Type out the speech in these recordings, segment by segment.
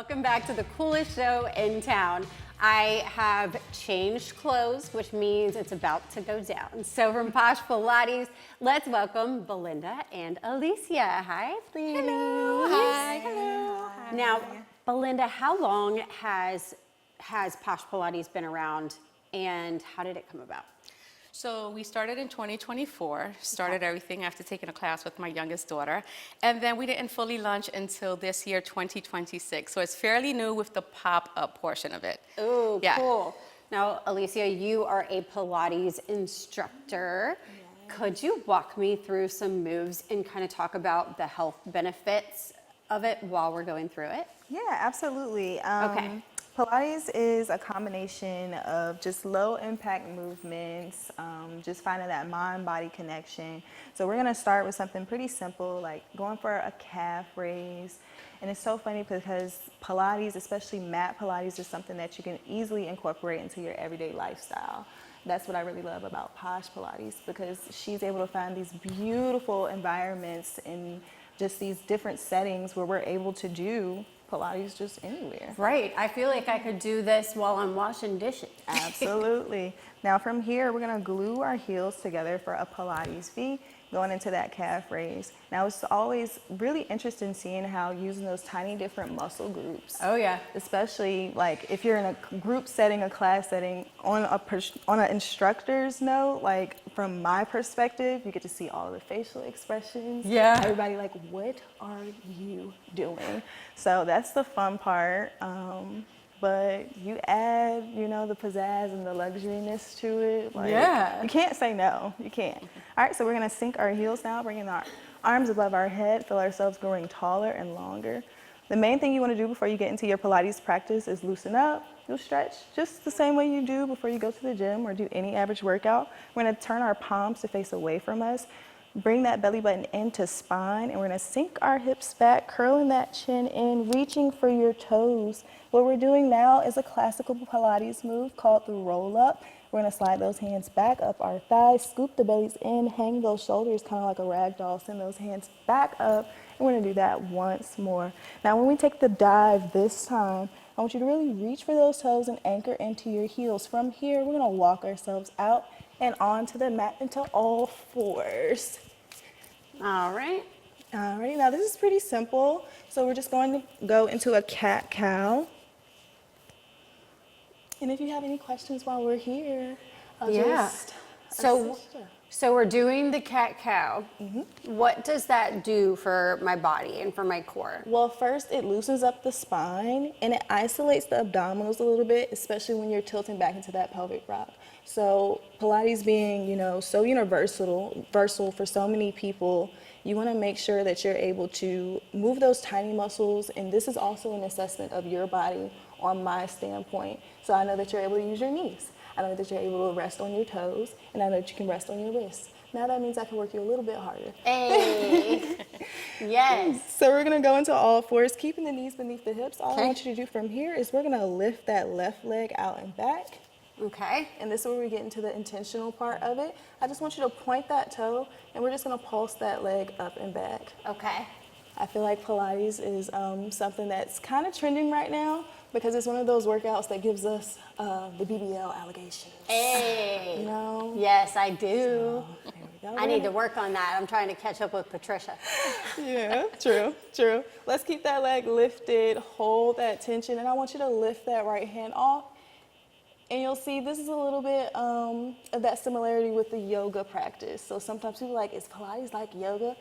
Welcome back to the coolest show in town. I have changed clothes, which means it's about to go down. So from Posh Pilates, let's welcome Belinda and Alicia. Hi, ladies. Hello. Hi. Hello. Hi. Now, Belinda, how long has Posh Pilates been around, and how did it come about? So we started in 2024, started everything after taking a class with my youngest daughter, and then we didn't fully launch until this year, 2026. So it's fairly new with the pop-up portion of it. Oh, yeah. Cool. Now, Alicia, you are a Pilates instructor. Yes. Could you walk me through some moves and kind of talk about the health benefits of it while we're going through it? Yeah, absolutely. Okay. Pilates is a combination of just low impact movements, just finding that mind-body connection. So we're gonna start with something pretty simple, like going for a calf raise. And it's so funny because Pilates, especially mat Pilates, is something that you can easily incorporate into your everyday lifestyle. That's what I really love about Posh Pilates, because she's able to find these beautiful environments in just these different settings where we're able to do Pilates just anywhere. Right. I feel like I could do this while I'm washing dishes. Absolutely. Now from here, we're gonna glue our heels together for a Pilates V, going into that calf raise. Now it's always really interesting seeing how using those tiny different muscle groups. Oh yeah. Especially like if you're in a group setting, a class setting, on an instructor's note, like from my perspective, you get to see all of the facial expressions. Yeah. Everybody like, what are you doing? So that's the fun part. But you add, you know, the pizzazz and the luxuriness to it. Like, yeah. You can't say no. You can't. All right, so we're gonna sink our heels now, bringing our arms above our head, feel ourselves growing taller and longer. The main thing you wanna do before you get into your Pilates practice is loosen up. You'll stretch just the same way you do before you go to the gym or do any average workout. We're gonna turn our palms to face away from us. Bring that belly button into spine, and we're gonna sink our hips back, curling that chin in, reaching for your toes. What we're doing now is a classical Pilates move called the roll up. We're gonna slide those hands back up our thighs, scoop the bellies in, hang those shoulders kind of like a rag doll, send those hands back up, and we're gonna do that once more. Now when we take the dive this time, I want you to really reach for those toes and anchor into your heels. From here, we're gonna walk ourselves out and onto the mat into all fours. All right. Alrighty, now this is pretty simple. So we're just going to go into a cat-cow. And if you have any questions while we're here, I'll just assist you. So we're doing the cat-cow. Mm-hmm. What does that do for my body and for my core? Well, first it loosens up the spine and it isolates the abdominals a little bit, especially when you're tilting back into that pelvic rock. So Pilates being, you know, so universal for so many people, you want to make sure that you're able to move those tiny muscles, and this is also an assessment of your body on my standpoint. So I know that you're able to use your knees. I know that you're able to rest on your toes, and I know that you can rest on your wrists. Now that means I can work you a little bit harder. Hey, yes. So we're gonna go into all fours, keeping the knees beneath the hips. All I want you to do from here is we're gonna lift that left leg out and back. Okay. And this is where we get into the intentional part of it. I just want you to point that toe, and we're just gonna pulse that leg up and back. Okay. I feel like Pilates is something that's kind of trending right now because it's one of those workouts that gives us the BBL allegations. Hey. You know? Yes, I do. So, there we go. I need to work on that. I'm trying to catch up with Patricia. Yeah, true. Let's keep that leg lifted, hold that tension, and I want you to lift that right hand off. And you'll see this is a little bit of that similarity with the yoga practice. So sometimes people are like, is Pilates like yoga?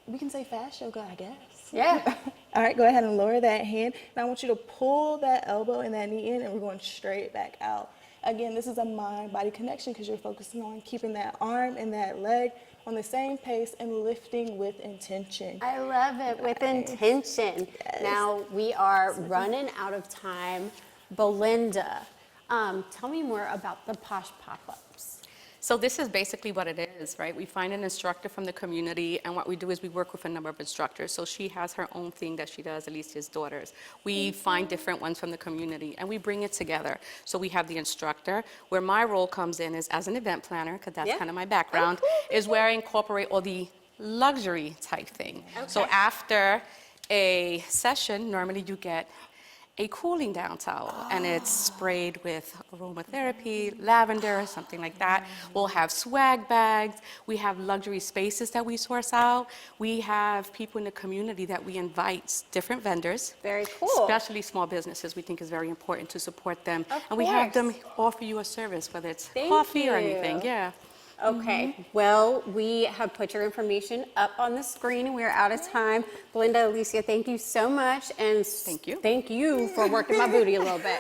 We can say fast yoga, I guess. Yeah. All right, go ahead and lower that hand. And I want you to pull that elbow and that knee in, and we're going straight back out. Again, this is a mind-body connection because you're focusing on keeping that arm and that leg on the same pace and lifting with intention. I love it, with intention. Yes. Now, we are running out of time. Belinda, tell me more about the Posh pop-ups. So this is basically what it is, right? We find an instructor from the community, and what we do is we work with a number of instructors. So she has her own thing that she does, Alicia's daughters. We find different ones from the community, and we bring it together. So we have the instructor, where my role comes in is as an event planner, because that's kind of my background, is where I incorporate all the luxury type thing. So after a session, normally you get a cooling down towel, and it's sprayed with aromatherapy, lavender, something like that. We'll have swag bags. We have luxury spaces that we source out. We have people in the community that we invite, different vendors. Very cool. Especially small businesses, we think is very important to support them. Of And we have them course. offer you a service, whether it's Thank coffee or you. anything, yeah. Okay, well, we have put your information up on the screen. We are out of time. Belinda, Alicia, thank you so much. And Thank you. thank you for working my booty a little bit.